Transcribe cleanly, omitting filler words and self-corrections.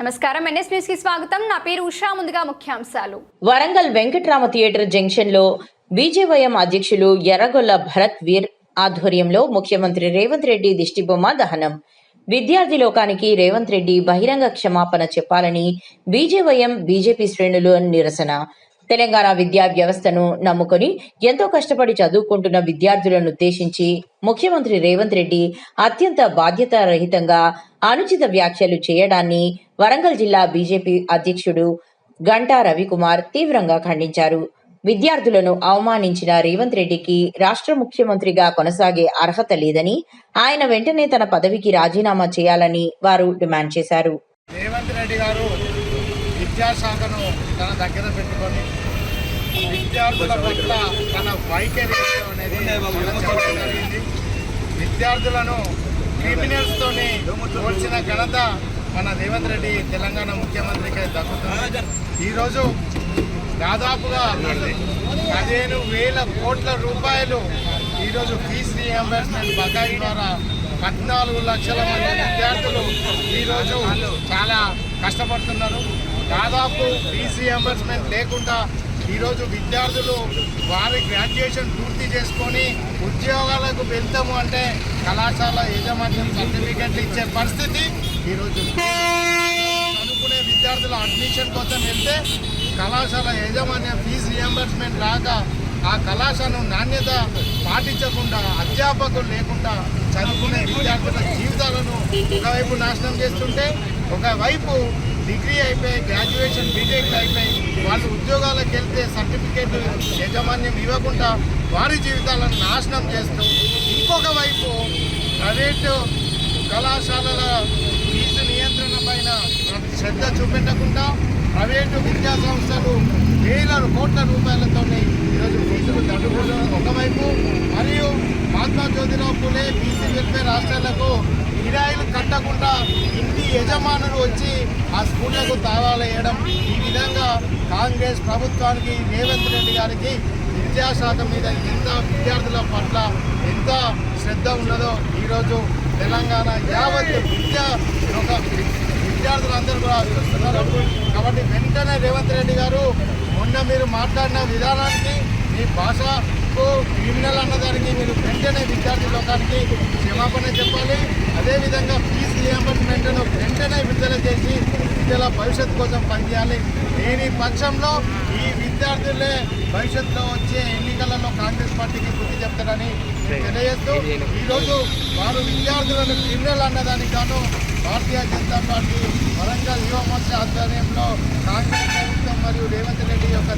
నమస్కారం NS news కి స్వాగతం. నా పేరు ఉషా. ముందుగా ముఖ్యాంశాలు. వరంగల్ వెంకట్రామ థియేటర్ జంక్షన్ లో బీజేవైఎం అధ్యక్షులు ఎర్రగొల్ల భరత్ వీర్ ఆధ్వర్యంలో ముఖ్యమంత్రి రేవంత్ రెడ్డి దిష్టిబొమ్మ దహనం. విద్యార్థి లోకానికి రేవంత్ రెడ్డి బహిరంగ క్షమాపణ చెప్పాలని బీజేవైఎం బీజేపీ శ్రేణులు నిరసన. తెలంగాణ విద్యా వ్యవస్థను నమ్ముకొని ఎంతో కష్టపడి చదువుకుంటున్న విద్యార్థులను ఉద్దేశించి ముఖ్యమంత్రి రేవంత్ రెడ్డి అత్యంత బాధ్యతారహితంగా అనుచిత వ్యాఖ్యలు చేయడాన్ని వరంగల్ జిల్లా బీజేపీ అధ్యక్షుడు గంటా రవికుమార్ తీవ్రంగా ఖండించారు. విద్యార్థులను అవమానించిన రేవంత్ రెడ్డికి రాష్ట్ర ముఖ్యమంత్రిగా కొనసాగే అర్హత లేదని, ఆయన వెంటనే తన పదవికి రాజీనామా చేయాలని వారు డిమాండ్ చేశారు. రేవంత్ రెడ్డి గారు విద్యాశాఖను తన దగ్గర పెట్టుకొని విద్యార్థుల పట్ల తన వైఖరి అనేది జరిగింది. విద్యార్థులను క్రిమినల్స్తోని పోల్చిన ఘనత మన రేవంత్ రెడ్డి తెలంగాణ ముఖ్యమంత్రికి దక్కుతుంది. ఈరోజు దాదాపుగా 15,000 కోట్ల రూపాయలు ఈరోజు ఫీజు రీయింబర్స్మెంట్ బకాయి ద్వారా 14 లక్షల మంది విద్యార్థులు ఈరోజు చాలా కష్టపడుతున్నారు. దాదాపు ఫీజు రీయింబర్స్మెంట్ లేకుండా ఈరోజు విద్యార్థులు వారి గ్రాడ్యుయేషన్ పూర్తి చేసుకొని ఉద్యోగాలకు వెళ్తాము అంటే కళాశాల యాజమాన్యం సర్టిఫికెట్లు ఇచ్చే పరిస్థితి ఈరోజు. చదువుకునే విద్యార్థుల అడ్మిషన్ కోసం వెళ్తే కళాశాల యాజమాన్యం ఫీజు రీయింబర్స్మెంట్ రాక ఆ కళాశాలను నాణ్యత పాటించకుండా, అధ్యాపకులు లేకుండా చదువుకునే విద్యార్థుల జీవితాలను ఒకవైపు నాశనం చేస్తుంటే, ఒకవైపు డిగ్రీ అయిపోయి గ్రాడ్యుయేషన్ బీటెక్లు అయిపోయి వాళ్ళు ఉద్యోగాలకు వెళ్తే సర్టిఫికేట్ యాజమాన్యం ఇవ్వకుండా వారి జీవితాలను నాశనం చేస్తూ, ఇంకొక వైపు ప్రైవేటు కళాశాలల ఫీజు నియంత్రణ పైన శ్రద్ధ చూపెట్టకుండా ప్రైవేటు విద్యా సంస్థలు వేల కోట్ల రూపాయలతో ఈరోజు ఫీజులు దండుకోవడం ఒకవైపు, మరియు మహాత్మా జ్యోతిరావు పూలే బీసీ వెల్ఫేర్ హాస్టళ్లకు కిరాయిలు కట్టకుండా ఇంటి యజమానులు వచ్చి ఆ స్కూళ్లకు తాళాలు వేయడం, ఈ విధంగా కాంగ్రెస్ ప్రభుత్వానికి రేవంత్ రెడ్డి గారికి విద్యాశాఖ మీద ఎంత విద్యార్థుల పట్ల ఎంత శ్రద్ధ ఉన్నదో ఈరోజు తెలంగాణ యావత్ విద్యార్థులందరూ కూడా చూస్తున్నారు. కాబట్టి వెంటనే రేవంత్ రెడ్డి గారు మొన్న మీరు మాట్లాడిన విధానానికి, మీ భాషకు క్రిమినల్ అన్నదానికి మీరు వెంటనే విద్యార్థి లోకానికి క్షమాపణ చెప్పాలి. అదేవిధంగా ఫీజు రీయింబర్స్మెంట్ను వెంటనే విడుదల చేసి విద్యల భవిష్యత్తు కోసం పనిచేయాలి. లేని పక్షంలో ఈ విద్యార్థులే భవిష్యత్తులో వచ్చే ఎన్నికలలో కాంగ్రెస్ పార్టీకి బుద్ధి చెప్తారని తెలియజేస్తూ, ఈరోజు వారు విద్యార్థులను క్రిమినల్ అన్నదానికి గాను భారతీయ జనతా పార్టీ వరంగల్ యువ మోర్చా ఆధ్వర్యంలో కాంగ్రెస్ ప్రభుత్వం మరియు రేవంత్ రెడ్డి యొక్క